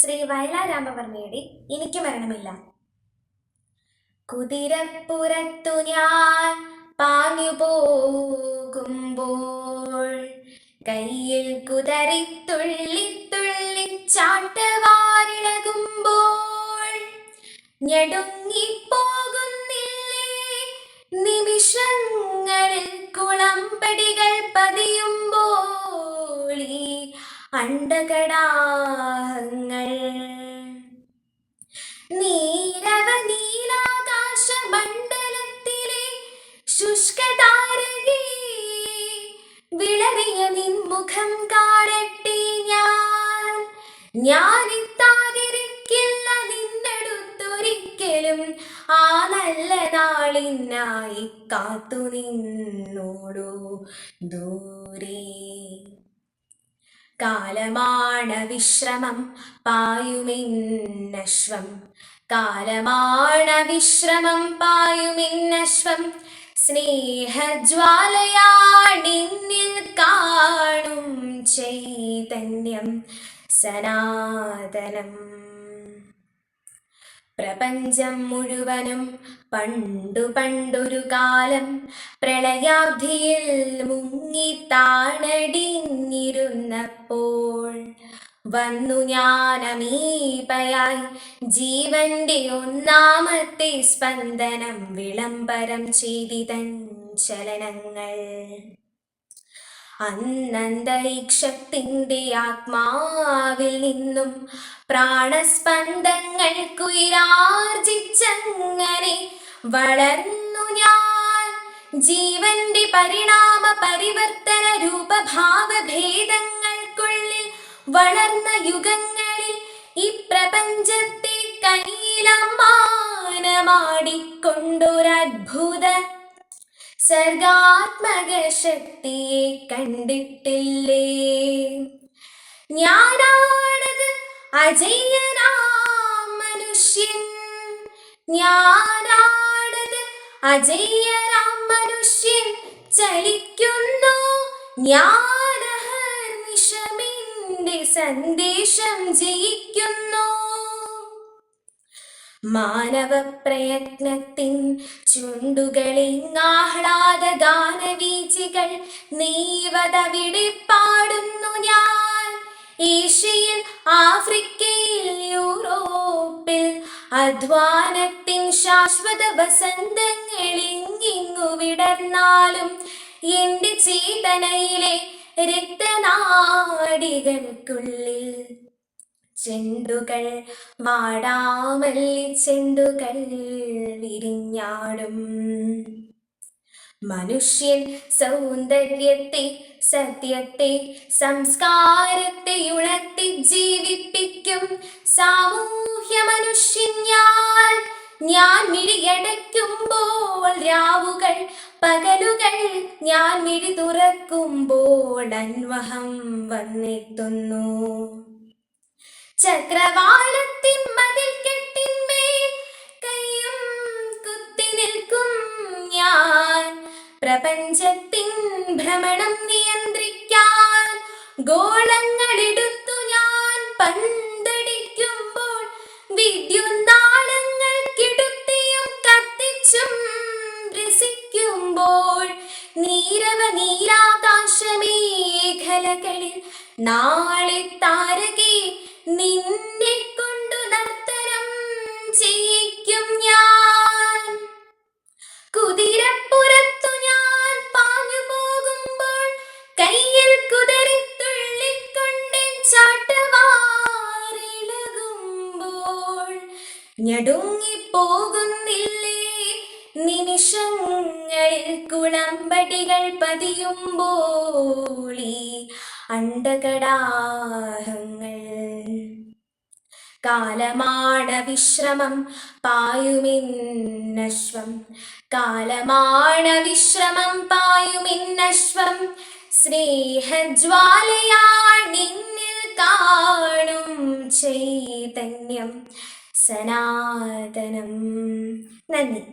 ശ്രീ വയലാർ രാമവർമ്മയുടെ എനിക്ക് മരണമില്ല. കുതിരപ്പുറത്തു ഞാൻ പാഞ്ഞു പോകുമ്പോൾ കയ്യിൽ കുതറി തുള്ളി തുള്ളി ചാട്ടവാറിളകുമ്പോൾ ഞടുങ്ങിപ്പോകുന്നില്ലേ നിമിഷങ്ങളിൽ കുളമ്പടികൾ പതിയുമ്പോൾ ഈ അണ്ടകടാഹങ്ങൾ നീലാകാശ മണ്ഡലത്തിലെ ശുഷ്കതാരകേ വിളറിയ നിൻമുഖം കാണട്ടെ. ഞാനെത്താതിരിക്കില്ല നിന്നടുത്തൊരിക്കലും. ആ നല്ല നാളിനായി കാത്തു നിന്നോടു ദൂരെ. കാലമാണ് വിശ്രമം പായുമിന്നശ്വം, കാലമാണ് വിശ്രമം പായുമിന്നശ്വം. സ്നേഹജ്വാലയാണിന്നിൽ കാണും ചൈതന്യം സനാതനം. പ്രപഞ്ചം മുഴുവനും പണ്ടു പണ്ടൊരു കാലം പ്രളയാബ്ധിയിൽ മുങ്ങി താണടിഞ്ഞിരുന്നപ്പോൾ വന്നു ഞാൻ അമീബയായി. ജീവന്റെ ഒന്നാമത്തെ സ്പന്ദനം വിളംബരം ചെയ്തിതൻ ചലനങ്ങൾ. അന്നന്തരീക്ഷത്തിന്റെ ആത്മാവിൽ നിന്നും പ്രാണസ്പന്ദങ്ങൾക്കുയിരാർജിച്ചങ്ങനെ വളർന്നു ഞാൻ. ജീവന്റെ പരിണാമ പരിവർത്തന രൂപഭാവഭേദങ്ങൾക്കുള്ളിൽ വളർന്ന യുഗങ്ങളിൽ ഈ പ്രപഞ്ചത്തെ കനീലമാനമാടിക്കൊണ്ടൊരദ്ഭുത സർഗാത്മക ശക്തിയെ കണ്ടിട്ടില്ലേ? ഞാനാണത് അജയ്യനാം മനുഷ്യൻ, ഞാനാണത് അജയ്യനാം മനുഷ്യൻ. ചലിക്കുന്നു ഞാനഹർനിശമിന്റെ സന്ദേശം ജയിക്കുന്നു. മാനവ പ്രയത്നത്തിൻ ചുണ്ടുകളിങ്ങാഹ്ലാദ ഗാനവീചികൾ നീവതവിടെ പാടുന്നു ഞാൻ. ഏഷ്യയിൽ ആഫ്രിക്കയിൽ യൂറോപ്പിൽ അധ്വാനത്തിൻ ശാശ്വത വസന്തങ്ങളിങ്ങിങ്ങു വിടർന്നാലും എന്റെ ചേതനയിലെ രക്തനാടികൾക്കുള്ളിൽ ചെണ്ടുകൾ വാടാമല്ലി ചെണ്ടുകൾ വിരിഞ്ഞാടും. മനുഷ്യൻ സൗന്ദര്യത്തെ സത്യത്തെ സംസ്കാരത്തെ ഉണർത്തി ജീവിപ്പിക്കും സാമൂഹ്യ മനുഷ്യൻ ഞാൻ മിഴിയടയ്ക്കുമ്പോൾ രാവുകൾ പകലുകൾ, ഞാൻ മിഴി തുറക്കുമ്പോൾ അന്വഹം വന്നെത്തുന്നു. ചക്രവാളത്തിൻ മതിൽ കെട്ടിന്മേൽ കൈയും കുത്തി നിൽക്കും ഞാൻ. പ്രപഞ്ചത്തിൻ ഭ്രമണം നിയന്ത്രിക്കാൻ ഗോളങ്ങളെടുത്തു ഞാൻ പന്തടിക്കുമ്പോൾ വിദ്യുന്നാളങ്ങൾ കിടുത്തിയും കത്തിച്ചും രസിക്കുമ്പോൾ നീലാകാശമേഖലകളിൽ നാളെ താരകെ നിന്നെ കൊണ്ടു നർത്തനം ചെയ്യിക്കും ഞാൻ. കുതിരപ്പുറത്തു ഞാൻ പാഞ്ഞു പോകുമ്പോൾ കയ്യിൽ കുതറി തുള്ളിക്കൊണ്ടൻ ചാട്ടവാറിളകുമ്പോൾ ഞടുങ്ങിപ്പോകുന്നില്ലേ നിമിഷങ്ങളിൽ കുളമ്പടികൾ പതിയുമ്പോൾ ഈ അണ്ടകടാഹങ്ങൾ. കാലമാണ് വിശ്രമം പായുമിന്നശ്വം, കാലമാണ് വിശ്രമം പായുമിന്നശ്വം. സ്നേഹജ്വാലയാണിന്നിൽ കാണും ചൈതന്യം സനാതനം. നന്ദി.